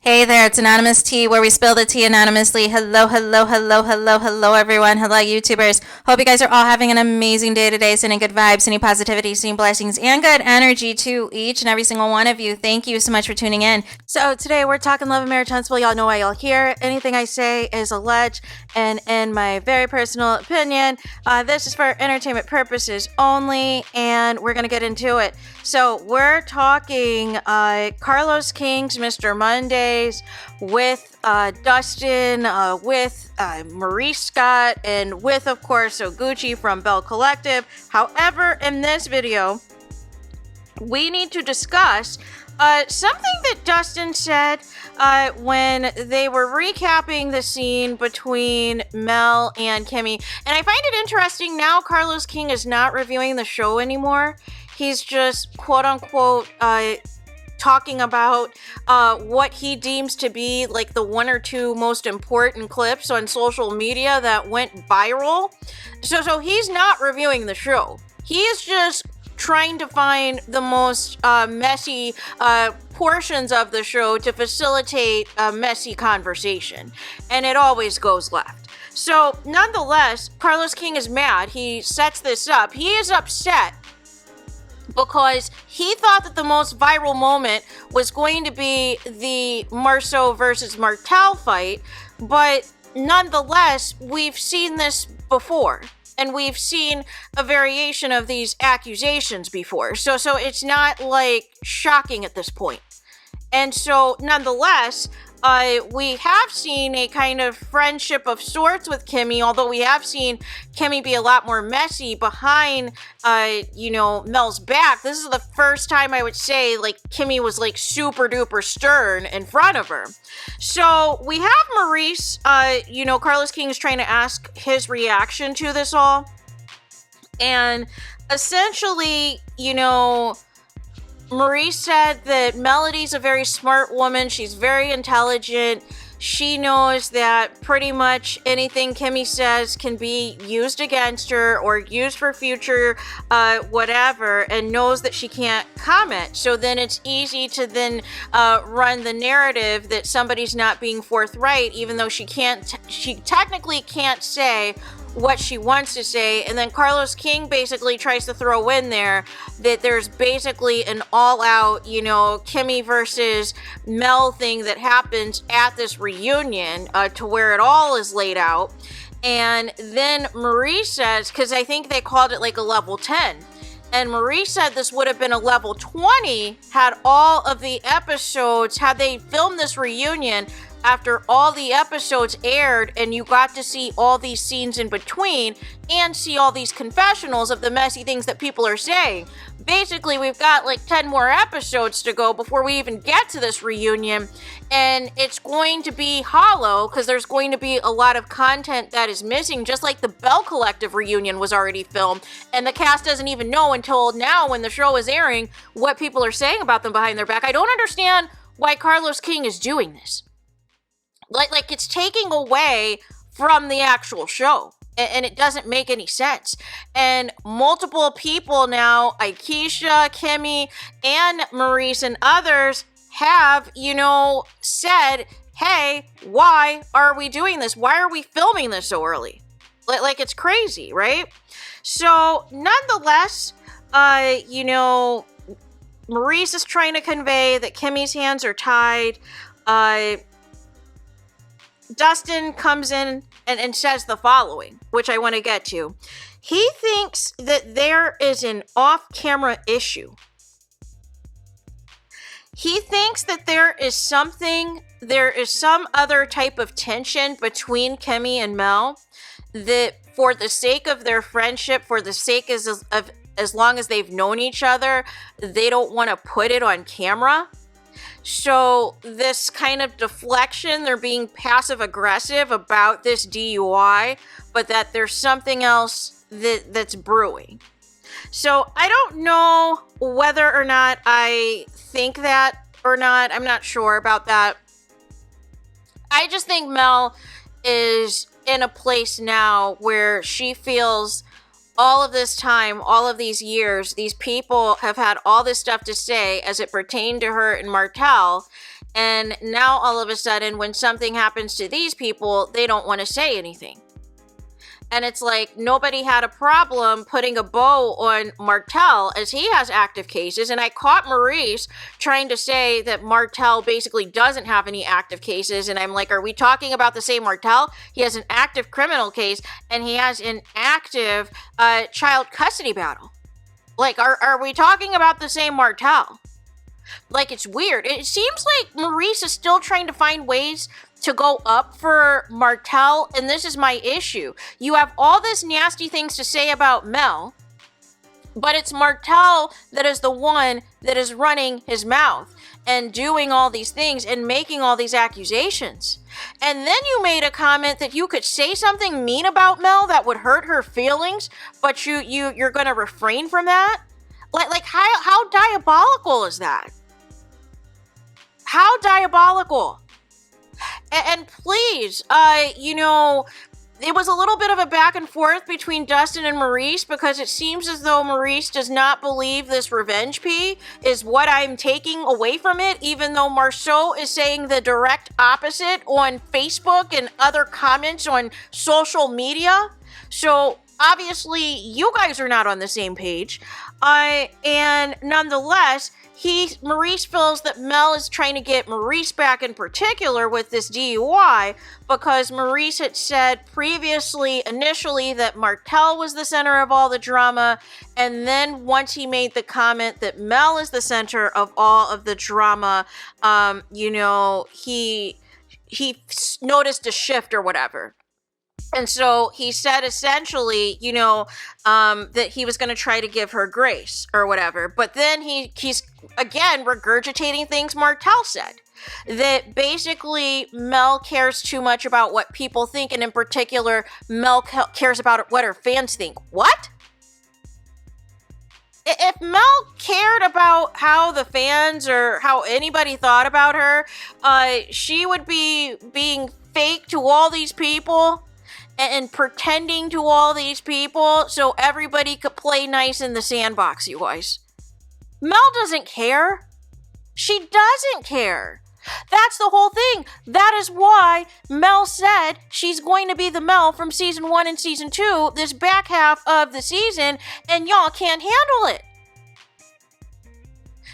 Hey there, it's Anonymous Tea, where we spill the tea anonymously. Hello, hello, hello, hello, hello, everyone. Hello, YouTubers. Hope you guys are all having an amazing day today, sending good vibes, sending positivity, sending blessings, and good energy to each and every single one of you. Thank you so much for tuning in. So today we're talking love and marriage principle. Y'all know why y'all here. Anything I say is alleged, and in my very personal opinion, this is for entertainment purposes only, and we're going to get into it. So we're talking Carlos King's Mr. Mondays with Dustin, with Maurice Scott, and with, of course, Gucci from Bell Collective. However, in this video, we need to discuss something that Dustin said when they were recapping the scene between Mel and Kimmi. And I find it interesting now Carlos King is not reviewing the show anymore. He's just, quote-unquote, talking about what he deems to be like the one or two most important clips on social media that went viral. So he's not reviewing the show. He is just trying to find the most messy portions of the show to facilitate a messy conversation. And it always goes left. So nonetheless, Carlos King is mad. He sets this up. He is upset because he thought that the most viral moment was going to be the Marceau versus Martel fight, but nonetheless, we've seen this before, and we've seen a variation of these accusations before, so it's not, like, shocking at this point. And so, nonetheless, we have seen a kind of friendship of sorts with Kimmi, although we have seen Kimmi be a lot more messy behind, Mel's back. This is the first time I would say, like, Kimmi was, like, super duper stern in front of her. So we have Maurice, Carlos King is trying to ask his reaction to this all. And essentially, Maurice said that Melody's a very smart woman. She's very intelligent. She knows that pretty much anything Kimmi says can be used against her or used for future whatever, and knows that she can't comment. So then it's easy to then run the narrative that somebody's not being forthright, even though she technically can't say what she wants to say. And then Carlos King basically tries to throw in there that there's basically an all-out, Kimmi versus Mel thing that happens at this reunion, to where it all is laid out. And then Maurice says, because I think they called it like a level 10, and Maurice said this would have been a level 20 had all of the episodes, had they filmed this reunion after all the episodes aired, and you got to see all these scenes in between and see all these confessionals of the messy things that people are saying. Basically, we've got like 10 more episodes to go before we even get to this reunion, and it's going to be hollow because there's going to be a lot of content that is missing, just like the Bell Collective reunion was already filmed, and the cast doesn't even know until now when the show is airing what people are saying about them behind their back. I don't understand why Carlos King is doing this. Like it's taking away from the actual show, and it doesn't make any sense. And multiple people now, Akeisha, Kimmi, and Maurice, and others have, said, hey, why are we doing this? Why are we filming this so early? Like it's crazy, right? So, nonetheless, Maurice is trying to convey that Kimmi's hands are tied. Dustin comes in and says the following, which I want to get to. He thinks that there is an off-camera issue. He thinks that there is some other type of tension between Kimmi and Mel, that for the sake of their friendship, for the sake of as long as they've known each other, they don't want to put it on camera. So this kind of deflection, they're being passive-aggressive about this DUI, but that there's something else that's brewing. So I don't know whether or not I think that or not. I'm not sure about that. I just think Mel is in a place now where she feels all of this time, all of these years, these people have had all this stuff to say as it pertained to her and Martel, And now all of a sudden, when something happens to these people, they don't want to say anything. And it's like nobody had a problem putting a bow on Martel as he has active cases. And I caught Maurice trying to say that Martel basically doesn't have any active cases. And I'm like, are we talking about the same Martel? He has an active criminal case and he has an active child custody battle. Like, are we talking about the same Martel? Like, it's weird. It seems like Maurice is still trying to find ways to go up for Martel, and this is my issue. You have all this nasty things to say about Mel, but it's Martel that is the one that is running his mouth and doing all these things and making all these accusations. And then you made a comment that you could say something mean about Mel that would hurt her feelings, but you're going to refrain from that? Like how diabolical is that? How diabolical? And please, it was a little bit of a back and forth between Dustin and Maurice because it seems as though Maurice does not believe this revenge P is what I'm taking away from it, even though Marceau is saying the direct opposite on Facebook and other comments on social media. So obviously you guys are not on the same page. And nonetheless, Maurice feels that Mel is trying to get Maurice back in particular with this DUI because Maurice had said initially that Martel was the center of all the drama. And then once he made the comment that Mel is the center of all of the drama, he noticed a shift or whatever. And so he said essentially, that he was going to try to give her grace or whatever. But then he's again regurgitating things Martel said. That basically Mel cares too much about what people think. And in particular, Mel cares about what her fans think. What? If Mel cared about how the fans or how anybody thought about her, she would be being fake to all these people and pretending to all these people so everybody could play nice in the sandbox, you guys. Mel doesn't care. She doesn't care. That's the whole thing. That is why Mel said she's going to be the Mel from season 1 and season 2, this back half of the season, and y'all can't handle it.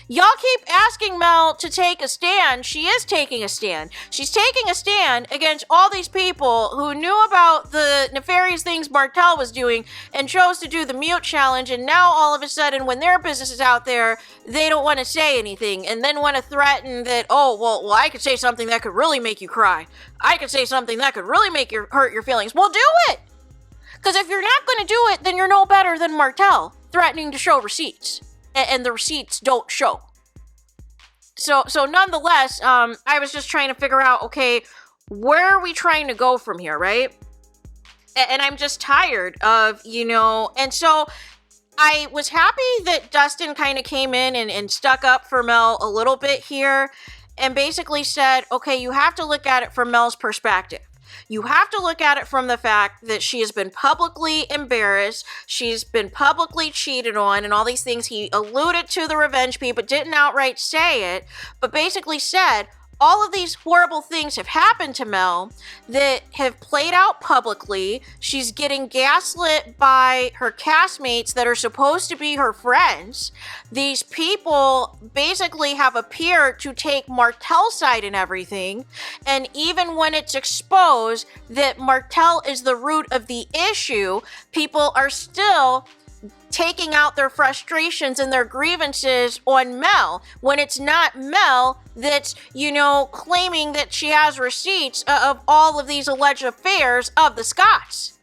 Y'all keep asking Mel to take a stand. She is taking a stand. She's taking a stand against all these people who knew about the nefarious things Martel was doing and chose to do the mute challenge. And now all of a sudden, when their business is out there, they don't want to say anything and then want to threaten that, oh, well, I could say something that could really make you cry. I could say something that could really make you hurt your feelings. Well, do it. Because if you're not going to do it, then you're no better than Martel threatening to show receipts. And the receipts don't show. So nonetheless, I was just trying to figure out, okay, where are we trying to go from here, right? And I'm just tired of, and so I was happy that Dustin kind of came in and stuck up for Mel a little bit here and basically said, okay, you have to look at it from Mel's perspective. You have to look at it from the fact that she has been publicly embarrassed, she's been publicly cheated on, and all these things. He alluded to the revenge P, but didn't outright say it, but basically said, all of these horrible things have happened to Mel that have played out publicly. She's getting gaslit by her castmates that are supposed to be her friends. These people basically have appeared to take Martel's side in everything. And even when it's exposed that Martel is the root of the issue, people are still taking out their frustrations and their grievances on Mel when it's not Mel that's, claiming that she has receipts of all of these alleged affairs of the Scotts.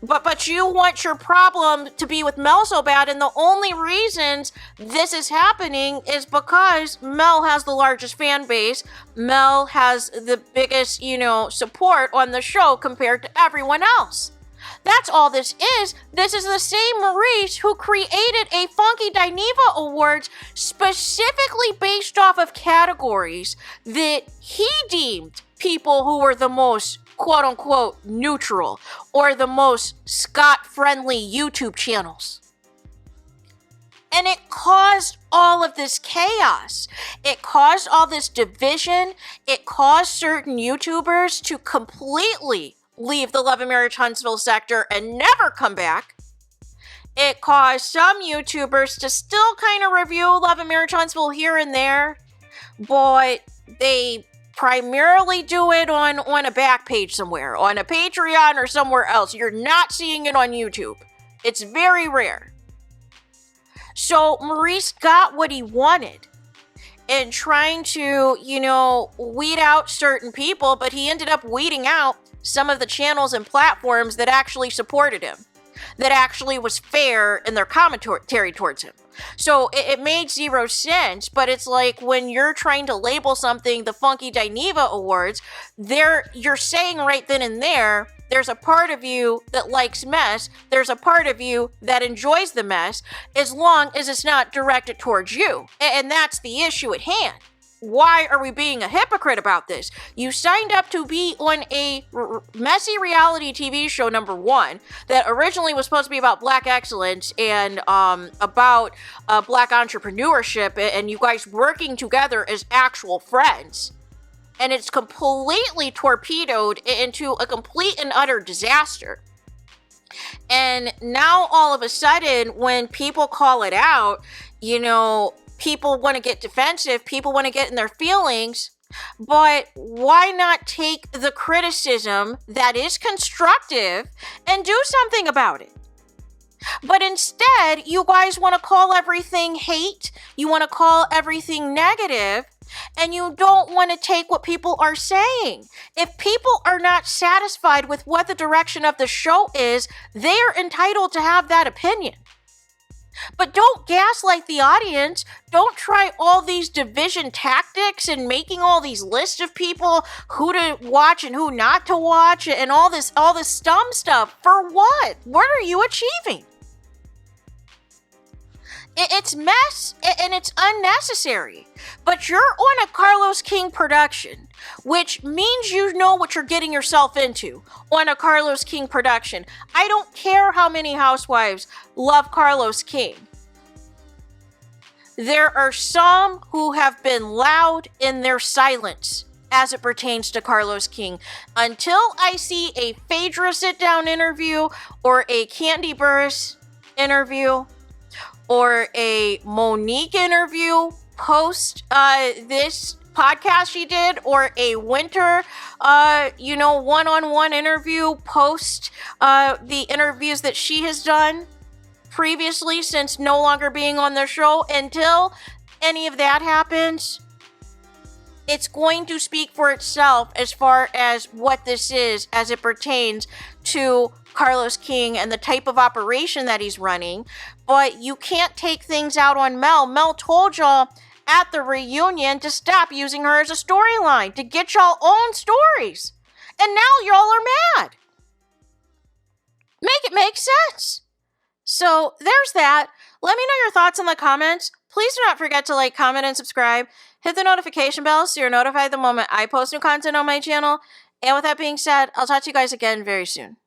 But you want your problem to be with Mel so bad, and the only reasons this is happening is because Mel has the largest fan base. Mel has the biggest, support on the show compared to everyone else. That's all this is. This is the same Maurice who created a Funky Dineva Awards specifically based off of categories that he deemed people who were the most quote-unquote neutral or the most Scott-friendly YouTube channels. And it caused all of this chaos. It caused all this division. It caused certain YouTubers to completely leave the Love and Marriage Huntsville sector and never come back. It caused some YouTubers to still kind of review Love and Marriage Huntsville here and there, but they primarily do it on a back page somewhere, on a Patreon or somewhere else. You're not seeing it on YouTube. It's very rare. So Maurice got what he wanted in trying to, weed out certain people, but he ended up weeding out some of the channels and platforms that actually supported him, that actually was fair in their commentary towards him. So it made zero sense, but it's like when you're trying to label something the Funky Dineva Awards, you're saying right then and there, there's a part of you that likes mess, there's a part of you that enjoys the mess, as long as it's not directed towards you. And that's the issue at hand. Why are we being a hypocrite about this? You signed up to be on a messy reality TV show, number one, that originally was supposed to be about Black excellence and about Black entrepreneurship and you guys working together as actual friends. And it's completely torpedoed into a complete and utter disaster. And now all of a sudden, when people call it out, people want to get defensive, people want to get in their feelings, but why not take the criticism that is constructive and do something about it? But instead, you guys want to call everything hate, you want to call everything negative, and you don't want to take what people are saying. If people are not satisfied with what the direction of the show is, they are entitled to have that opinion. But don't gaslight the audience. Don't try all these division tactics and making all these lists of people who to watch and who not to watch and all this dumb stuff. For what? What are you achieving? It's mess and it's unnecessary. But you're on a Carlos King production, which means you know what you're getting yourself into on a Carlos King production. I don't care how many housewives love Carlos King. There are some who have been loud in their silence as it pertains to Carlos King. Until I see a Phaedra sit-down interview or a Candy Burris interview or a Monique interview post this podcast she did, or a Winter, one-on-one interview post the interviews that she has done previously since no longer being on the show. Until any of that happens, it's going to speak for itself as far as what this is as it pertains to Carlos King and the type of operation that he's running. But you can't take things out on Mel. Mel told y'all at the reunion to stop using her as a storyline, to get y'all own stories. And now y'all are mad. Make it make sense. So there's that. Let me know your thoughts in the comments. Please do not forget to like, comment, and subscribe. Hit the notification bell so you're notified the moment I post new content on my channel. And with that being said, I'll talk to you guys again very soon.